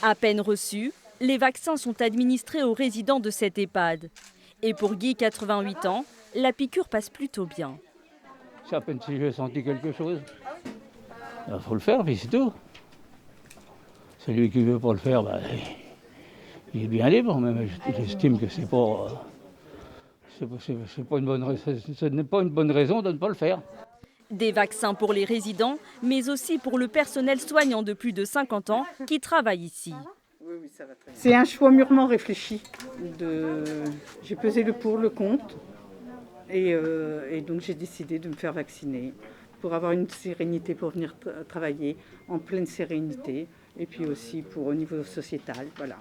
À peine reçus, les vaccins sont administrés aux résidents de cet EHPAD. Et pour Guy, 88 ans, la piqûre passe plutôt bien. C'est à peine si j'ai senti quelque chose. Il faut le faire, puis c'est tout. Celui qui ne veut pas le faire, il est bien libre, mais j'estime que ce n'est pas une bonne raison de ne pas le faire. Des vaccins pour les résidents, mais aussi pour le personnel soignant de plus de 50 ans qui travaille ici. C'est un choix mûrement réfléchi. J'ai pesé le pour, le contre, et donc j'ai décidé de me faire vacciner pour avoir une sérénité, pour venir travailler en pleine sérénité, et puis aussi au niveau sociétal, voilà.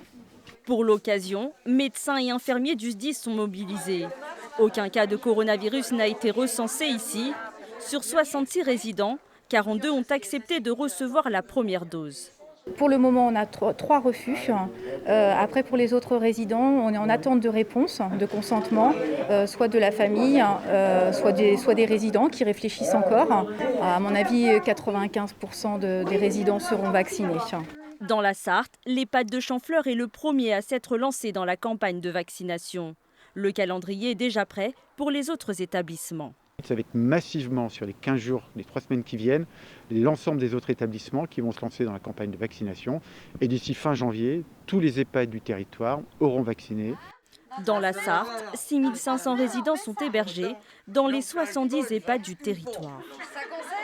Pour l'occasion, médecins et infirmiers du SDIS sont mobilisés. Aucun cas de coronavirus n'a été recensé ici. Sur 66 résidents, 42 ont accepté de recevoir la première dose. Pour le moment, on a 3 refus. Après, pour les autres résidents, on est en attente de réponse, de consentement, soit de la famille, soit des résidents qui réfléchissent encore. À mon avis, 95% des résidents seront vaccinés. Dans la Sarthe, l'EHPAD de Champfleur est le premier à s'être lancé dans la campagne de vaccination. Le calendrier est déjà prêt pour les autres établissements. Ça va être massivement sur les 15 jours, les 3 semaines qui viennent, l'ensemble des autres établissements qui vont se lancer dans la campagne de vaccination. Et d'ici fin janvier, tous les EHPAD du territoire auront vacciné. Dans la Sarthe, 6500 résidents sont hébergés dans les 70 EHPAD du territoire.